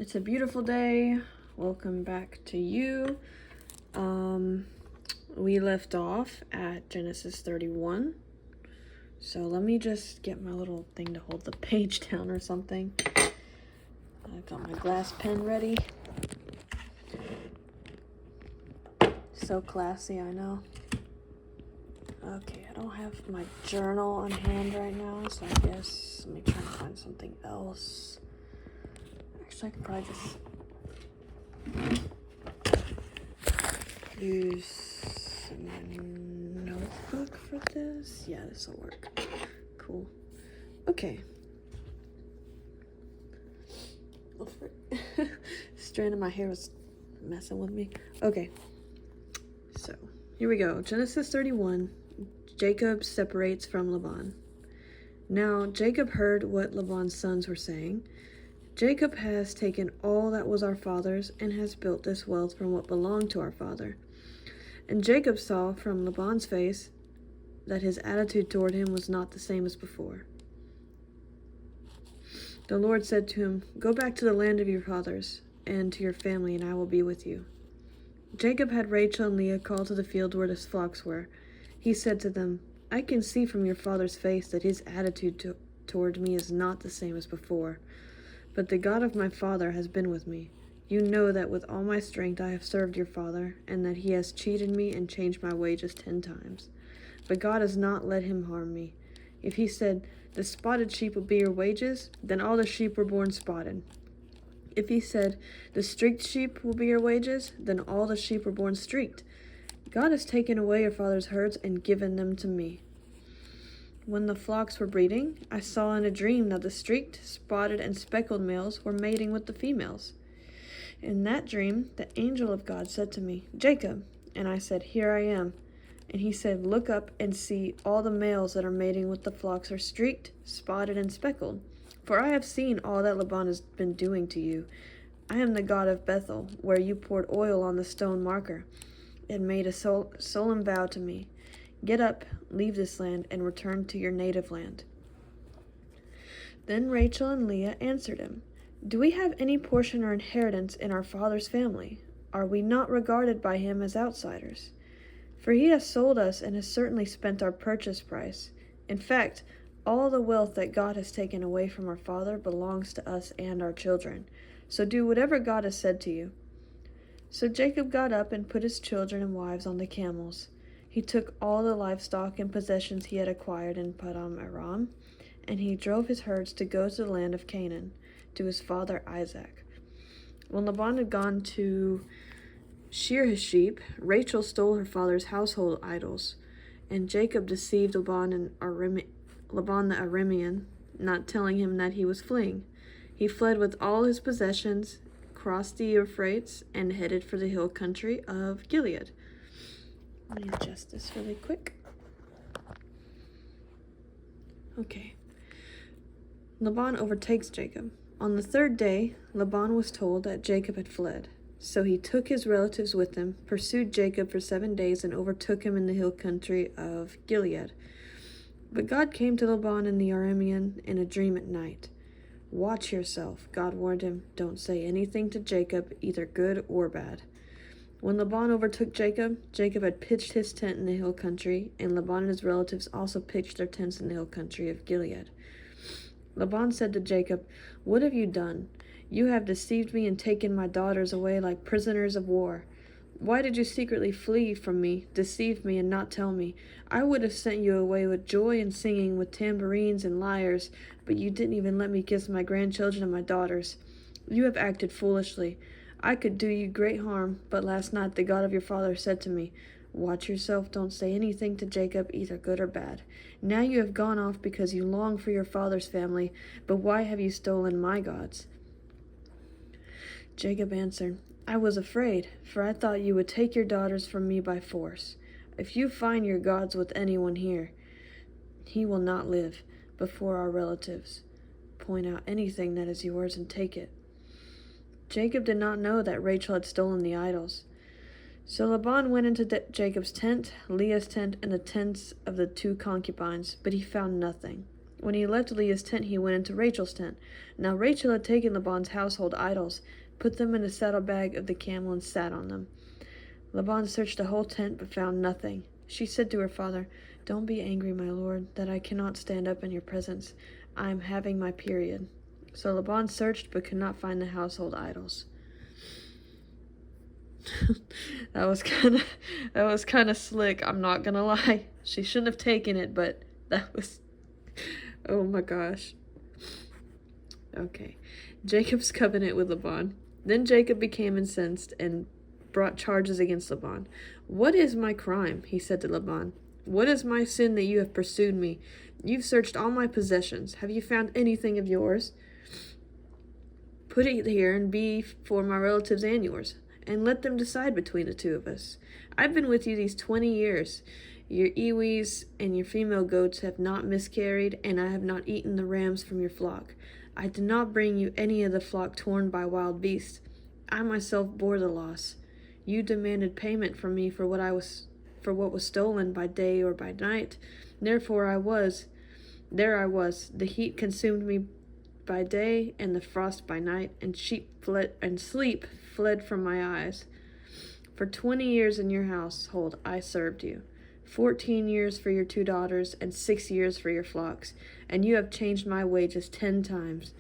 It's a beautiful day. Welcome back to you. We left off at Genesis 31. So let me just get my little thing to hold the page down or something. I've got my glass pen ready. So classy, I know. Okay, I don't have my journal on hand right now, so I guess let me try to find something else. Actually, I could probably just use my notebook for this. Yeah, this will work. Cool. Okay. Strand of my hair was messing with me. Okay. So, here we go. Genesis 31. Jacob separates from Laban. Now, Jacob heard what Laban's sons were saying. Jacob has taken all that was our father's and has built this wealth from what belonged to our father. And Jacob saw from Laban's face that his attitude toward him was not the same as before. The Lord said to him, "Go back to the land of your fathers and to your family, and I will be with you." Jacob had Rachel and Leah called to the field where his flocks were. He said to them, "I can see from your father's face that his attitude toward me is not the same as before. But the God of my father has been with me. You know that with all my strength I have served your father, and that he has cheated me and changed my wages 10 times. But God has not let him harm me. If he said, 'The spotted sheep will be your wages,' then all the sheep were born spotted. If he said, 'The streaked sheep will be your wages,' then all the sheep were born streaked. God has taken away your father's herds and given them to me. When the flocks were breeding, I saw in a dream that the streaked, spotted, and speckled males were mating with the females. In that dream, the angel of God said to me, 'Jacob,' and I said, 'Here I am.' And he said, 'Look up and see, all the males that are mating with the flocks are streaked, spotted, and speckled. For I have seen all that Laban has been doing to you. I am the God of Bethel, where you poured oil on the stone marker, and made a solemn vow to me. Get up, leave this land, and return to your native land.' Then Rachel and Leah answered him, 'Do we have any portion or inheritance in our father's family? Are we not regarded by him as outsiders? For he has sold us and has certainly spent our purchase price. In fact, all the wealth that God has taken away from our father belongs to us and our children. So do whatever God has said to you.' So Jacob got up and put his children and wives on the camels. He took all the livestock and possessions he had acquired in Paddan Aram, and he drove his herds to go to the land of Canaan, to his father Isaac. When Laban had gone to shear his sheep, Rachel stole her father's household idols, and Jacob deceived Laban the Aramean, not telling him that he was fleeing. He fled with all his possessions, crossed the Euphrates, and headed for the hill country of Gilead. Let me adjust this really quick. Okay. Laban overtakes Jacob. On the third day, Laban was told that Jacob had fled. So he took his relatives with him, pursued Jacob for 7 days, and overtook him in the hill country of Gilead. But God came to Laban and the Aramean in a dream at night. "Watch yourself," God warned him. "Don't say anything to Jacob, either good or bad." When Laban overtook Jacob, Jacob had pitched his tent in the hill country, and Laban and his relatives also pitched their tents in the hill country of Gilead. Laban said to Jacob, "What have you done? You have deceived me and taken my daughters away like prisoners of war. Why did you secretly flee from me, deceive me, and not tell me? I would have sent you away with joy and singing, with tambourines and lyres, but you didn't even let me kiss my grandchildren and my daughters. You have acted foolishly. I could do you great harm, but last night the God of your father said to me, 'Watch yourself, don't say anything to Jacob, either good or bad.' Now you have gone off because you long for your father's family, but why have you stolen my gods?" Jacob answered, "I was afraid, for I thought you would take your daughters from me by force. If you find your gods with anyone here, he will not live before our relatives. Point out anything that is yours and take it." Jacob did not know that Rachel had stolen the idols. So Laban went into Jacob's tent, Leah's tent, and the tents of the 2 concubines, but he found nothing. When he left Leah's tent, he went into Rachel's tent. Now Rachel had taken Laban's household idols, put them in the saddlebag of the camel, and sat on them. Laban searched the whole tent, but found nothing. She said to her father, "Don't be angry, my lord, that I cannot stand up in your presence. I am having my period." So Laban searched, but could not find the household idols. that was kind of slick. I'm not gonna lie. She shouldn't have taken it, but that was. Oh my gosh. Okay. Jacob's covenant with Laban. Then Jacob became incensed and brought charges against Laban. "What is my crime?" he said to Laban. "What is my sin that you have pursued me? You've searched all my possessions. Have you found anything of yours? Put it here and be for my relatives and yours, and let them decide between the two of us. I've been with you these 20 years. Your ewes and your female goats have not miscarried, and I have not eaten the rams from your flock. I did not bring you any of the flock torn by wild beasts. I myself bore the loss. You demanded payment from me for what was stolen by day or by night. Therefore there I was. The heat consumed me by day, and the frost by night, and sleep fled from my eyes. For 20 years in your household I served you. 14 years for your 2 daughters, and 6 years for your flocks, and you have changed my wages 10 times.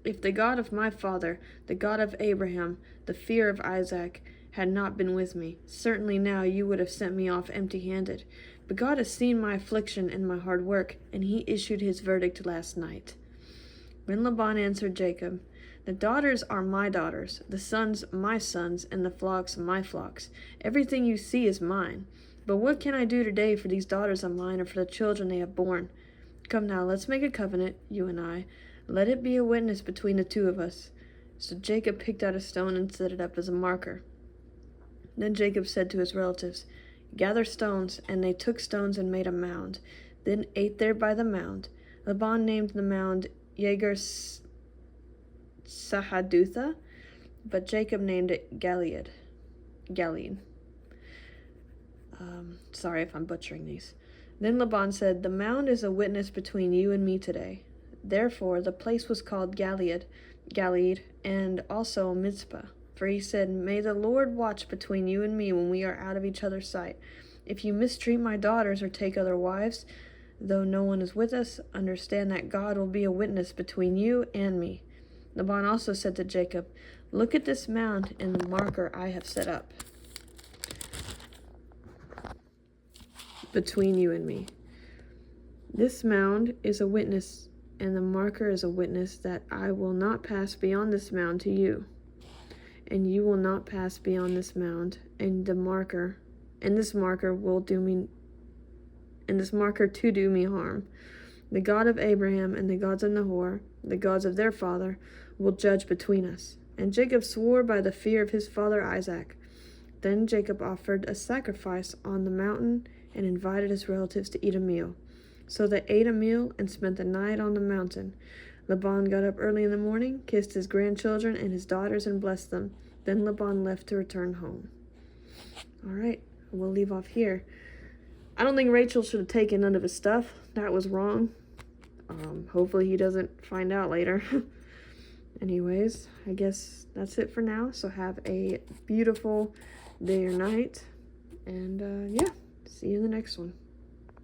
If the God of my father, the God of Abraham, the fear of Isaac, had not been with me, certainly now you would have sent me off empty-handed. But God has seen my affliction and my hard work, and he issued his verdict last night." Then Laban answered Jacob, "The daughters are my daughters, the sons my sons, and the flocks my flocks. Everything you see is mine. But what can I do today for these daughters of mine, or for the children they have borne? Come now, let's make a covenant, you and I. Let it be a witness between the two of us." So Jacob picked out a stone and set it up as a marker. Then Jacob said to his relatives, "Gather stones," and they took stones and made a mound, then ate there by the mound. Laban named the mound Yegar Sahadutha, but Jacob named it Galeed. Sorry if I'm butchering these. Then Laban said, "The mound is a witness between you and me today." Therefore the place was called Galeed, and also Mizpah. For he said, "May the Lord watch between you and me when we are out of each other's sight. If you mistreat my daughters or take other wives, though no one is with us, understand that God will be a witness between you and me." Laban also said to Jacob, "Look at this mound and the marker I have set up between you and me. This mound is a witness, and the marker is a witness that I will not pass beyond this mound to you, and you will not pass beyond this mound, and this marker to do me harm. The God of Abraham and the gods of Nahor, the gods of their father, will judge between us." And Jacob swore by the fear of his father Isaac. Then Jacob offered a sacrifice on the mountain and invited his relatives to eat a meal. So they ate a meal and spent the night on the mountain. Laban got up early in the morning, kissed his grandchildren and his daughters, and blessed them. Then Laban left to return home. All right, we'll leave off here. I don't think Rachel should have taken none of his stuff. That was wrong. Hopefully he doesn't find out later. Anyways, I guess that's it for now. So have a beautiful day or night. And yeah, see you in the next one.